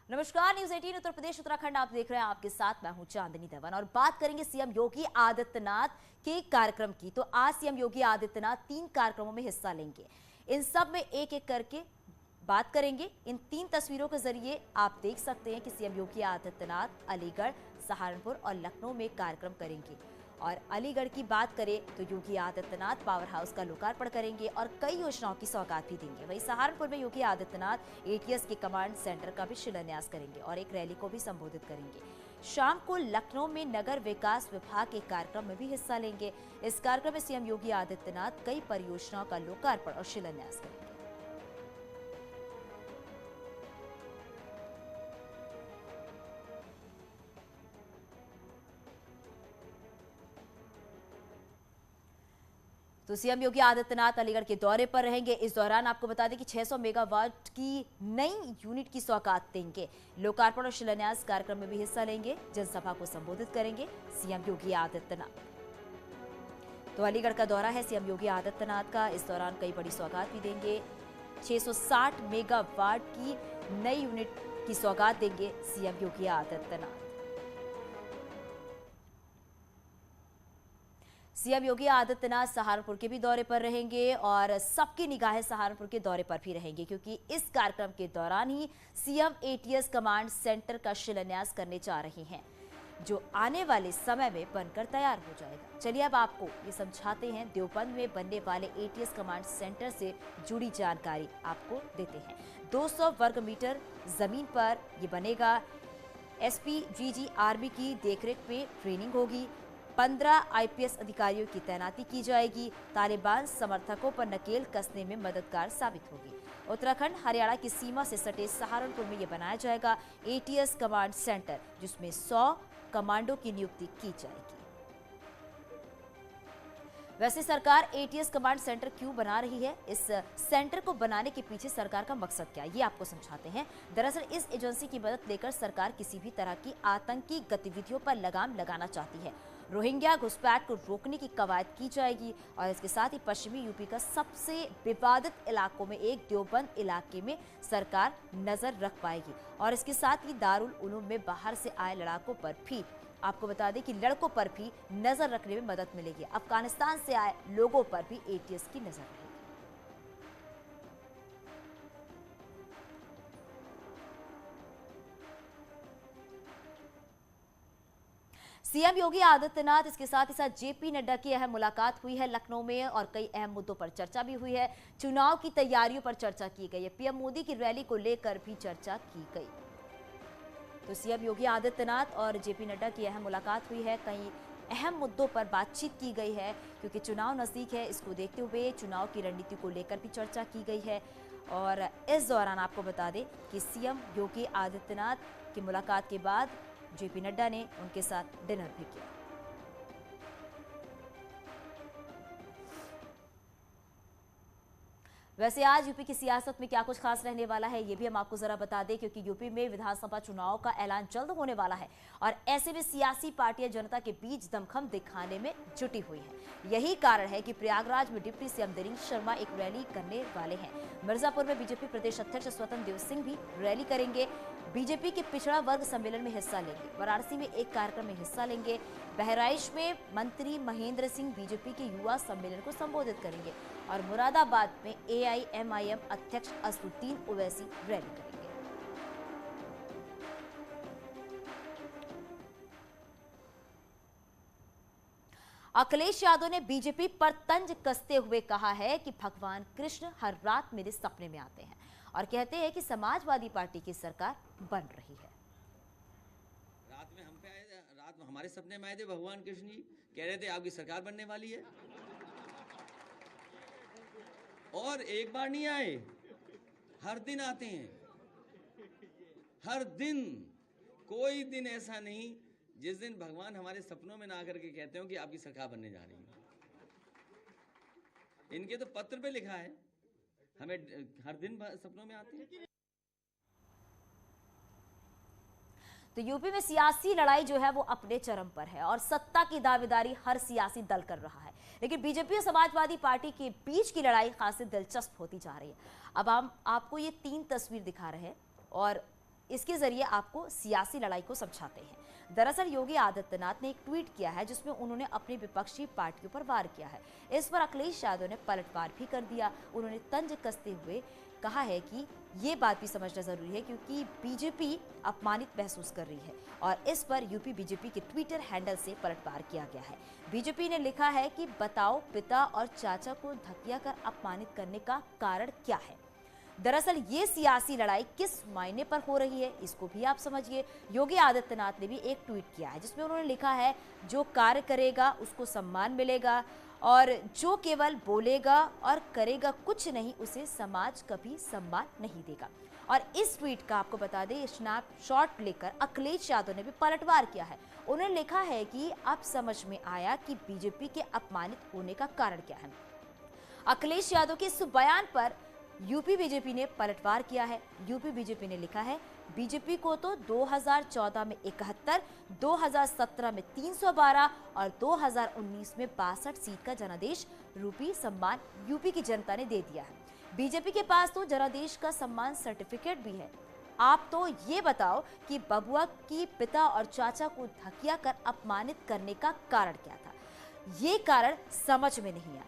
नमस्कार, न्यूज 18 उत्तर प्रदेश उत्तराखंड आप देख रहे हैं। आपके साथ मैं हूं चांदनी धवन और बात करेंगे सीएम योगी आदित्यनाथ के कार्यक्रम की। तो आज सीएम योगी आदित्यनाथ 3 कार्यक्रमों में हिस्सा लेंगे। इन सब में एक एक करके बात करेंगे। इन 3 तस्वीरों के जरिए आप देख सकते हैं कि सीएम योगी आदित्यनाथ अलीगढ़, सहारनपुर और लखनऊ में कार्यक्रम करेंगे। और अलीगढ़ की बात करें तो योगी आदित्यनाथ पावर हाउस का लोकार्पण करेंगे और कई योजनाओं की सौगात भी देंगे। वहीं सहारनपुर में योगी आदित्यनाथ एटीएस के कमांड सेंटर का भी शिलान्यास करेंगे और एक रैली को भी संबोधित करेंगे। शाम को लखनऊ में नगर विकास विभाग के कार्यक्रम में भी हिस्सा लेंगे। इस कार्यक्रम में सीएम योगी आदित्यनाथ कई परियोजनाओं का लोकार्पण और शिलान्यास करेंगे। तो सीएम योगी आदित्यनाथ अलीगढ़ के दौरे पर रहेंगे। इस दौरान आपको बता दें कि 600 मेगावाट की नई यूनिट की सौगात देंगे। लोकार्पण और शिलान्यास कार्यक्रम में भी हिस्सा लेंगे। जनसभा को संबोधित करेंगे सीएम योगी आदित्यनाथ। तो अलीगढ़ का दौरा है सीएम योगी आदित्यनाथ का। इस दौरान कई बड़ी सौगात भी देंगे। 660 मेगावाट की नई यूनिट की सौगात देंगे सीएम योगी आदित्यनाथ। सीएम योगी आदित्यनाथ सहारनपुर के भी दौरे पर रहेंगे और सबकी निगाहें सहारनपुर के दौरे पर भी रहेंगी, क्योंकि इस कार्यक्रम के दौरान ही सीएम एटीएस कमांड सेंटर का शिलान्यास करने जा रहे हैं, जो आने वाले समय में बनकर तैयार हो जाएगा। चलिए अब आपको ये समझाते हैं। देवबंद में बनने वाले एटीएस कमांड सेंटर से जुड़ी जानकारी आपको देते हैं। 200 वर्ग मीटर जमीन पर ये बनेगा। एसपीजीजी आर्मी की देखरेख में ट्रेनिंग होगी। 15 आईपीएस अधिकारियों की तैनाती की जाएगी। तालिबान समर्थकों पर नकेल कसने में मददगार साबित होगी। उत्तराखंड हरियाणा की सीमा से सटे सहारनपुर में यह बनाया जाएगा एटीएस कमांड सेंटर, जिसमें 100 कमांडो की नियुक्ति की जाएगी। वैसे सरकार एटीएस कमांड सेंटर क्यों बना रही है, इस सेंटर को बनाने के पीछे सरकार का मकसद क्या है, ये आपको समझाते हैं। दरअसल इस एजेंसी की मदद लेकर सरकार किसी भी तरह की आतंकी गतिविधियों पर लगाम लगाना चाहती है। रोहिंग्या घुसपैठ को रोकने की कवायद की जाएगी और इसके साथ ही पश्चिमी यूपी का सबसे विवादित इलाकों में एक देवबंद इलाके में सरकार नजर रख पाएगी। और इसके साथ ही दारुल उलूम में बाहर से आए लड़ाकों पर भी, आपको बता दें कि लड़कों पर भी नजर रखने में मदद मिलेगी। अफगानिस्तान से आए लोगों पर भी एटीएस की नजर रहेगी। सीएम योगी आदित्यनाथ इसके साथ ही साथ जेपी नड्डा की अहम मुलाकात हुई है लखनऊ में और कई अहम मुद्दों पर चर्चा भी हुई है। चुनाव की तैयारियों पर चर्चा की गई है। पीएम मोदी की रैली को लेकर भी चर्चा की गई। तो सीएम योगी आदित्यनाथ और जेपी नड्डा की अहम मुलाकात हुई है। कई अहम मुद्दों पर बातचीत की गई है, क्योंकि चुनाव नजदीक है। इसको देखते हुए चुनाव की रणनीति को लेकर भी चर्चा की गई है। और इस दौरान आपको बता दें कि सीएम योगी आदित्यनाथ की मुलाकात के बाद जेपी नड्डा ने उनके साथ डिनर भी किया। वैसे आज यूपी की सियासत में क्या कुछ खास रहने वाला है, ये भी हम आपको जरा बता दें, क्योंकि यूपी में विधानसभा चुनाव का ऐलान जल्द होने वाला है और ऐसे में सियासी पार्टियां जनता के बीच दमखम दिखाने में जुटी हुई हैं। यही कारण है कि प्रयागराज में डिप्टी सीएम दिनेश शर्मा एक रैली करने वाले हैं। मिर्जापुर में बीजेपी प्रदेश अध्यक्ष स्वतंत्र देव सिंह भी रैली करेंगे। बीजेपी के पिछड़ा वर्ग सम्मेलन में हिस्सा लेंगे। वाराणसी में एक कार्यक्रम में हिस्सा लेंगे। बहराइच में मंत्री महेंद्र सिंह बीजेपी के युवा सम्मेलन को संबोधित करेंगे और मुरादाबाद में एआईएमआईएम अध्यक्ष असदुद्दीन ओवैसी रैली करेंगे। अखिलेश यादव ने बीजेपी पर तंज कसते हुए कहा है कि भगवान कृष्ण हर रात मेरे सपने में आते हैं और कहते हैं कि समाजवादी पार्टी की सरकार बन रही है। रात में हम पे आए थे, रात में हमारे सपने में आए थे भगवान कृष्ण जी, कह रहे थे आपकी सरकार बनने वाली है। और एक बार नहीं आए, हर दिन आते हैं। हर दिन, कोई दिन ऐसा नहीं जिस दिन भगवान हमारे सपनों में ना आकर के कहते हो कि आपकी सरकार बनने जा रही है। इनके तो पत्र पे लिखा है, हमें हर दिन सपनों में आते हैं। तो यूपी में सियासी लड़ाई जो है वो अपने चरम पर है और सत्ता की दावेदारी हर सियासी दल कर रहा है, लेकिन बीजेपी और समाजवादी पार्टी के बीच की लड़ाई खासी दिलचस्प होती जा रही है। अब हम आपको ये 3 तस्वीर दिखा रहे हैं और इसके जरिए आपको सियासी लड़ाई को समझाते हैं। दरअसल योगी आदित्यनाथ ने एक ट्वीट किया है जिसमें उन्होंने अपनी विपक्षी पार्टियों पर वार किया है। इस पर अखिलेश यादव ने पलटवार भी कर दिया। उन्होंने तंज कसते हुए कहा है कि ये बात भी समझना जरूरी है क्योंकि बीजेपी अपमानित महसूस कर रही है और इस पर यूपी बीजेपी के ट्विटर हैंडल से पलटवार किया गया है। बीजेपी ने लिखा है कि बताओ पिता और चाचा को धकिया कर अपमानित करने का कारण क्या है। दरअसल ये सियासी लड़ाई किस मायने पर हो रही है इसको भी आप समझिए। योगी आदित्यनाथ ने भी एक ट्वीट किया है जिसमें उन्होंने लिखा है जो कार्य करेगा उसको सम्मान मिलेगा और जो केवल बोलेगा और करेगा कुछ नहीं उसे समाज कभी सम्मान नहीं देगा। और इस ट्वीट का आपको बता दें स्नैपशॉट लेकर अखिलेश यादव ने भी पलटवार किया है। उन्होंने लिखा है कि अब समझ में आया कि बीजेपी के अपमानित होने का कारण क्या है। अखिलेश यादव के इस बयान पर यूपी बीजेपी ने पलटवार किया है। यूपी बीजेपी ने लिखा है बीजेपी को तो 2014 में 71, 2017 में 312 और 2019 में 62 सीट का जनादेश रूपी सम्मान यूपी की जनता ने दे दिया है। बीजेपी के पास तो जनादेश का सम्मान सर्टिफिकेट भी है। आप तो ये बताओ कि बबुआ की पिता और चाचा को धकिया कर अपमानित करने का कारण क्या था। ये कारण समझ में नहीं आया।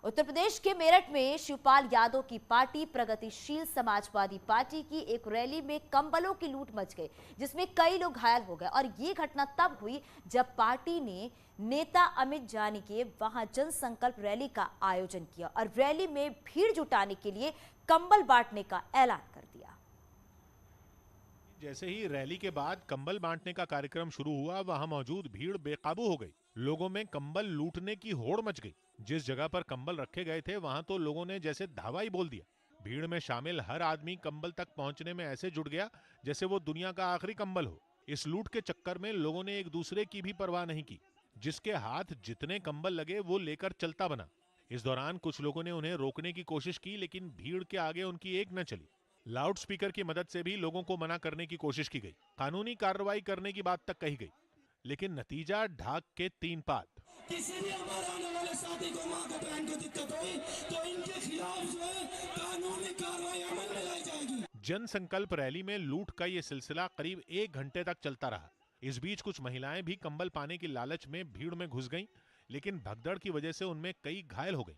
उत्तर प्रदेश के मेरठ में शिवपाल यादव की पार्टी प्रगतिशील समाजवादी पार्टी की एक रैली में कंबलों की लूट मच गई जिसमें कई लोग घायल हो गए और ये घटना तब हुई जब पार्टी ने नेता अमित जानी के वहां जन संकल्प रैली का आयोजन किया और रैली में भीड़ जुटाने के लिए कंबल बांटने का ऐलान कर दिया। जैसे ही रैली के बाद कंबल बांटने का कार्यक्रम शुरू हुआ वहां मौजूद भीड़ बेकाबू हो गई। लोगों में कंबल लूटने की होड़ मच गई। जिस जगह पर कंबल रखे गए थे वहां तो लोगों ने जैसे धावा ही बोल दिया। भीड़ में शामिल हर आदमी कंबल तक पहुंचने में ऐसे जुट गया जैसे वो दुनिया का आखिरी कंबल हो। इस लूट के चक्कर में लोगों ने एक दूसरे की भी परवाह नहीं की। जिसके हाथ जितने कंबल लगे वो लेकर चलता बना। इस दौरान कुछ लोगों ने उन्हें रोकने की कोशिश की लेकिन भीड़ के आगे उनकी एक न चली। लाउड स्पीकर की मदद से भी लोगों को मना करने की कोशिश की गई। कानूनी कार्रवाई करने की बात तक कही गई लेकिन नतीजा ढाक के 3 पात। किसी भी हमारे आने वाले साथी को मां को बहन को दिक्कत हुई तो इनके खिलाफ जो है कानूनी कार्रवाई अमल में लाई जाएगी। जन संकल्प रैली में लूट का ये सिलसिला करीब 1 घंटे तक चलता रहा। इस बीच कुछ महिलाएं भी कंबल पाने की लालच में भीड़ में घुस गईं, लेकिन भगदड़ की वजह से उनमें कई घायल हो गईं।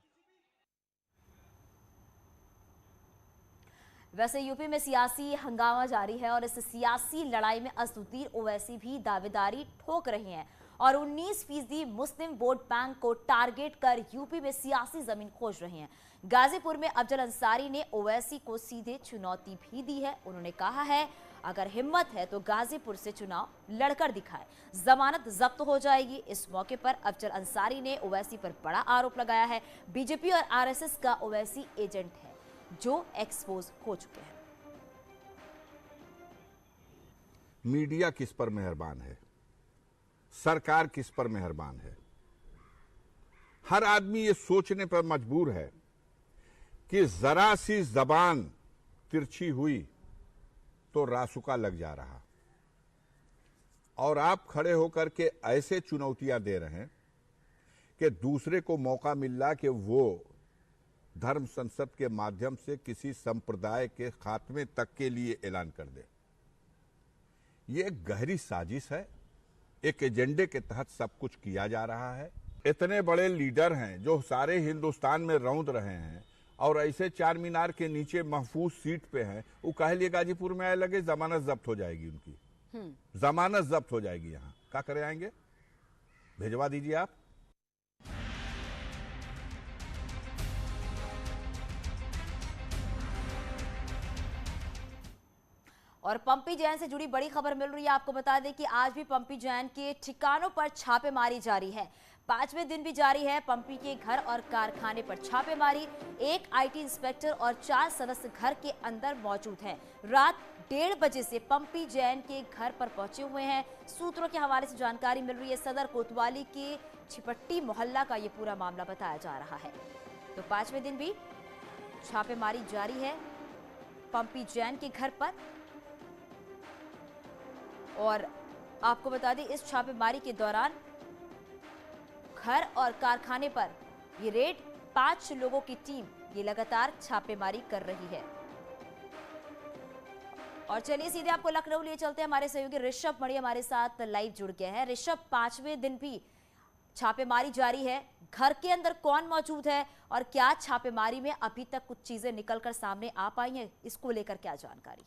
वैसे यूपी में सियासी हंगामा जारी है और इस सियासी लड़ाई में असदुद्दीन ओवैसी भी दावेदारी ठोक रहे हैं और 19% मुस्लिम वोट बैंक को टारगेट कर यूपी में सियासी जमीन खोज रहे हैं। गाजीपुर में अफजल अंसारी ने ओवैसी को सीधे चुनौती भी दी है। उन्होंने कहा है अगर हिम्मत है तो गाजीपुर से चुनाव लड़कर दिखाए, जमानत जब्त हो जाएगी। इस मौके पर अफजल अंसारी ने ओवैसी पर बड़ा आरोप लगाया है। बीजेपी और आरएसएस का ओवैसी एजेंट है जो एक्सपोज हो चुके हैं। मीडिया किस पर मेहरबान है, सरकार किस पर मेहरबान है। हर आदमी ये सोचने पर मजबूर है कि जरा सी जबान तिरछी हुई तो रासुका लग जा रहा और आप खड़े होकर के ऐसे चुनौतियां दे रहे हैं कि दूसरे को मौका मिल रहा कि वो धर्म संसद के माध्यम से किसी संप्रदाय के खात्मे तक के लिए ऐलान कर दे। ये एक गहरी साजिश है। एक एजेंडे के तहत सब कुछ किया जा रहा है। इतने बड़े लीडर हैं जो सारे हिंदुस्तान में रौंद रहे हैं और ऐसे चार मीनार के नीचे महफूज सीट पे हैं। वो कह लिए गाजीपुर में आए लगे जमानत जब्त हो जाएगी, उनकी जमानत जब्त हो जाएगी। यहाँ क्या करे आएंगे, भेजवा दीजिए आप। और पंपी जैन से जुड़ी बड़ी खबर मिल रही है। आपको बता दें कि आज भी पंपी जैन के ठिकानों पर छापेमारी जारी है। 5वें दिन भी जारी है। पंपी के घर और कारखाने पर छापेमारी। एक आईटी इंस्पेक्टर और 4 सदस्य घर के अंदर मौजूद हैं। रात 1:30 बजे से पंपी जैन के घर पर पहुंचे हुए हैं। सूत्रों के हवाले से जानकारी मिल रही है। सदर कोतवाली के छिपट्टी मोहल्ला का ये पूरा मामला बताया जा रहा है। तो 5वें दिन भी छापेमारी जारी है पंपी जैन के घर पर। और आपको बता दें इस छापेमारी के दौरान घर और कारखाने पर ये रेड 5 लोगों की टीम ये लगातार छापेमारी कर रही है। और चलिए सीधे आपको लखनऊ लिए चलते हैं। हमारे सहयोगी ऋषभ मणि हमारे साथ लाइव जुड़ गए हैं। ऋषभ, 5वें दिन भी छापेमारी जारी है, घर के अंदर कौन मौजूद है और क्या छापेमारी में अभी तक कुछ चीजें निकलकर सामने आ पाई हैं, इसको लेकर क्या जानकारी?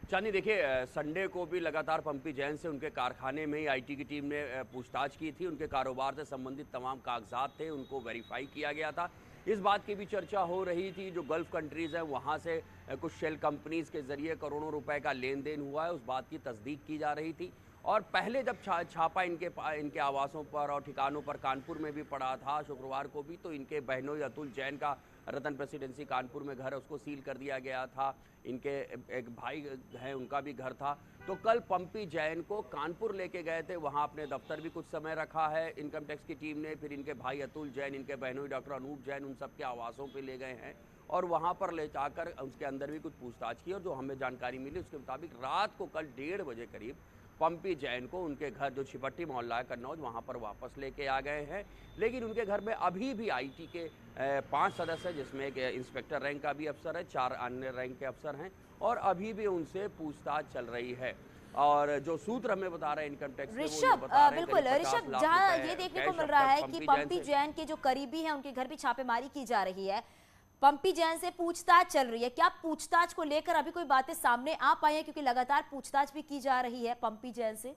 चांदी, देखिए, संडे को भी लगातार पंपी जैन से उनके कारखाने में ही आईटी की टीम ने पूछताछ की थी। उनके कारोबार से संबंधित तमाम कागजात थे, उनको वेरीफाई किया गया था। इस बात की भी चर्चा हो रही थी, जो गल्फ कंट्रीज हैं वहाँ से कुछ शेल कंपनीज के जरिए करोड़ों रुपए का लेन देन हुआ है, उस बात की तस्दीक की जा रही थी। और पहले जब छापा इनके आवासों पर और ठिकानों पर कानपुर में भी पड़ा था शुक्रवार को भी, तो इनके बहनोई अतुल जैन का रतन प्रेसिडेंसी कानपुर में घर है, उसको सील कर दिया गया था। इनके एक भाई हैं, उनका भी घर था। तो कल पंपी जैन को कानपुर लेके गए थे, वहाँ अपने दफ्तर भी कुछ समय रखा है इनकम टैक्स की टीम ने। फिर इनके भाई अतुल जैन, इनके बहनोई डॉक्टर अनूप जैन, उन सब के आवासों पे ले गए हैं और वहाँ पर ले जाकर उसके अंदर भी कुछ पूछताछ की। और जो हमें जानकारी मिली उसके मुताबिक रात को कल 1:30 बजे करीब पंपी जैन को उनके घर, जो छिपट्टी मोहल्ला है कन्नौज, वहाँ पर वापस लेके आ गए हैं। लेकिन उनके घर में अभी भी आईटी के 5 सदस्य, जिसमें एक इंस्पेक्टर रैंक का भी अफसर है, 4 अन्य रैंक के अफसर हैं और अभी भी उनसे पूछताछ चल रही है। और जो सूत्र हमें बता रहे हैं इनकम टैक्स के, ऋषभ, बिल्कुल ऋषभ, जहां ये देखने को मिल रहा है कि पंपी जैन के जो करीबी हैं उनके घर भी छापेमारी की जा रही है, पंपी जैन से पूछताछ चल रही है। क्या पूछताछ को लेकर अभी कोई बातें सामने आ पाई हैं, क्योंकि लगातार पूछताछ भी की जा रही है पंपी जैन से?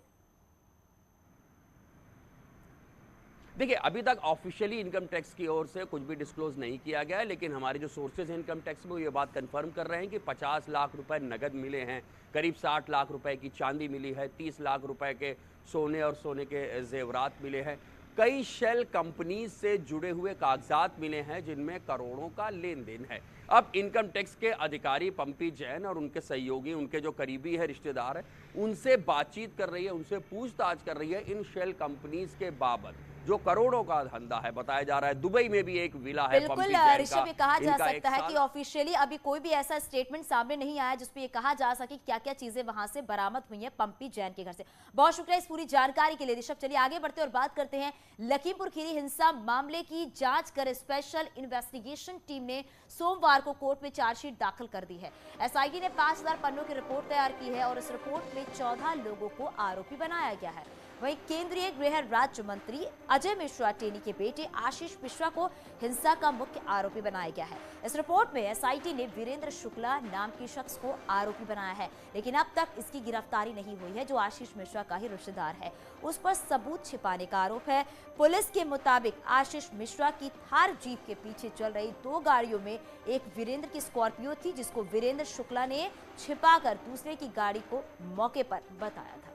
देखिए, अभी तक ऑफिशियली इनकम टैक्स की ओर से कुछ भी डिस्क्लोज नहीं किया गया है, लेकिन हमारे जो सोर्सेज हैं इनकम टैक्स में, वो ये बात कंफर्म कर रहे हैं कि 50 लाख रुपए नगद मिले हैं, करीब 60 लाख रुपए की चांदी मिली है, 30 लाख रुपए के सोने और सोने के जेवरात मिले हैं। कई शेल कंपनीज से जुड़े हुए कागजात मिले हैं जिनमें करोड़ों का लेन देन है। अब इनकम टैक्स के अधिकारी पंपी जैन और उनके सहयोगी, उनके जो करीबी है, रिश्तेदार है, उनसे बातचीत कर रही है, उनसे पूछताछ कर रही है इन शेल कंपनीज के बाबत, जो करोड़ों का धंधा है। बताया जा रहा है दुबई में भी एक विला है। बिल्कुल ऋषभ, ये कहा जा सकता है कि ऑफिशियली अभी कोई भी ऐसा स्टेटमेंट सामने नहीं आया जिसपे ये कहा जा सके क्या क्या चीजें वहां से बरामद हुई हैं पंपी जैन के घर से। बहुत शुक्रिया इस पूरी जानकारी के लिए ऋषभ। चलिए आगे बढ़ते और बात करते हैं लखीमपुर खीरी हिंसा मामले की। जांच कर स्पेशल इन्वेस्टिगेशन टीम ने सोमवार को कोर्ट में चार्जशीट दाखिल कर दी है। एसआईटी ने 5000 पन्नों की रिपोर्ट तैयार की है और इस रिपोर्ट में 14 लोगों को आरोपी बनाया गया है। वहीं केंद्रीय गृह राज्य मंत्री अजय मिश्रा टेनी के बेटे आशीष मिश्रा को हिंसा का मुख्य आरोपी बनाया गया है। इस रिपोर्ट में एसआईटी ने वीरेंद्र शुक्ला नाम के शख्स को आरोपी बनाया है, लेकिन अब तक इसकी गिरफ्तारी नहीं हुई है, जो आशीष मिश्रा का ही रिश्तेदार है। उस पर सबूत छिपाने का आरोप है। पुलिस के मुताबिक आशीष मिश्रा की थार जीप के पीछे चल रही 2 गाड़ियों में एक वीरेंद्र की स्कॉर्पियो थी, जिसको वीरेंद्र शुक्ला ने छिपाकर दूसरे की गाड़ी को मौके पर बताया था।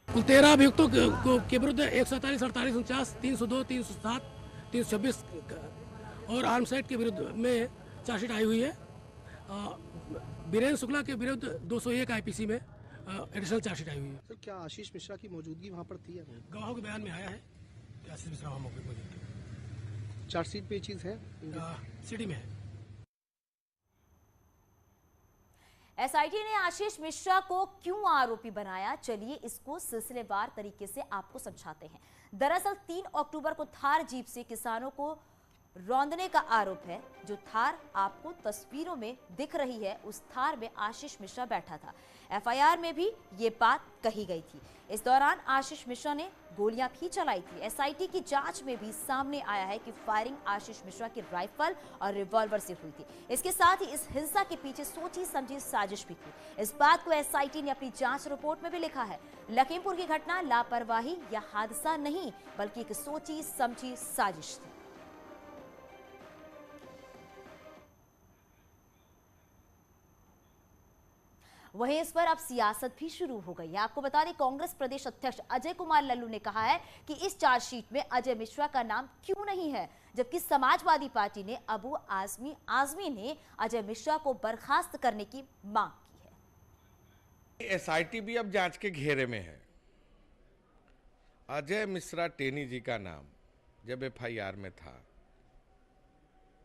कुल 13 अभियुक्तों के विरुद्ध 147, 48, 49, 302, 307, 326 और आर्म्स एक्ट के विरुद्ध में चार्जशीट आई हुई है। वीरेंद्र शुक्ला के विरुद्ध 201 आईपीसी में एडिशनल चार्जशीट आई हुई है। सर, क्या आशीष मिश्रा की मौजूदगी वहाँ पर थी? गवाहों के बयान में आया है कि आशीष मिश्रा वहाँ मौके पर मौजूद थे। चार्जशीट पे ये चीज़ है, सिटी में है। एसआईटी ने आशीष मिश्रा को क्यों आरोपी बनाया, चलिए इसको सिलसिलेवार तरीके से आपको समझाते हैं। दरअसल 3 अक्टूबर को थार जीप से किसानों को रौंदने का आरोप है। जो थार आपको तस्वीरों में दिख रही है, उस थार में आशीष मिश्रा बैठा था। एफआईआर में भी ये बात कही गई थी। इस दौरान आशीष मिश्रा ने गोलियां भी चलाई थी। एसआईटी की जांच में भी सामने आया है कि फायरिंग आशीष मिश्रा की राइफल और रिवॉल्वर से हुई थी। इसके साथ ही इस हिंसा के पीछे सोची समझी साजिश भी थी। इस बात को एसआईटी ने अपनी जांच रिपोर्ट में भी लिखा है। लखीमपुर की घटना लापरवाही या हादसा नहीं, बल्कि एक सोची समझी साजिश थी। वहीं इस पर अब सियासत भी शुरू हो गई है। आपको बता दें, कांग्रेस प्रदेश अध्यक्ष अजय कुमार लल्लू ने कहा है कि इस चार्जशीट में अजय मिश्रा का नाम क्यों नहीं है, जबकि समाजवादी पार्टी ने अबू आजमी ने अजय मिश्रा को बर्खास्त करने की मांग की है। एसआईटी भी अब जांच के घेरे में है। अजय मिश्रा टेनी जी का नाम जब एफआईआर में था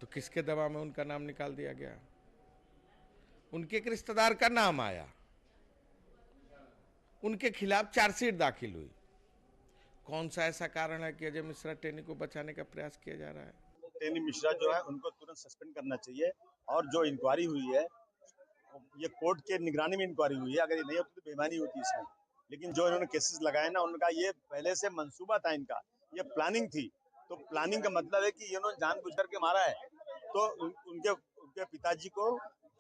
तो किसके दबाव में उनका नाम निकाल दिया गया? उनके एक रिश्तेदार का नाम आया, उनके खिलाफ चार्जशीट दाखिल हुई। कौन सा ऐसा कारण है कि अजय मिश्रा टेनी को बचाने का प्रयास किया जा रहा है? टेनी मिश्रा जो है उनको तुरंत सस्पेंड करना चाहिए। और जो इंक्वायरी हुई है ये कोर्ट के निगरानी में इंक्वायरी हुई है, अगर ये नहीं होती तो बेईमानी होती इसमें। लेकिन जो इन्होंने केसेस लगाए ना, उनका ये पहले से मंसूबा था, इनका ये प्लानिंग थी। तो प्लानिंग का मतलब है कि इन्होंने जानबूझ करके मारा है। तो उनके पिताजी को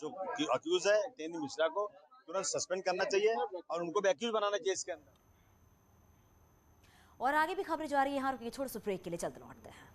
जो अक्यूज है टेनी मिश्रा को तुरंत सस्पेंड करना चाहिए और उनको भी अक्यूज बनाना चाहिए इसके अंदर। और आगे भी खबरें जा रही है यहाँ, रुकिए छोटे से ब्रेक के लिए, जल्द लौटते हैं।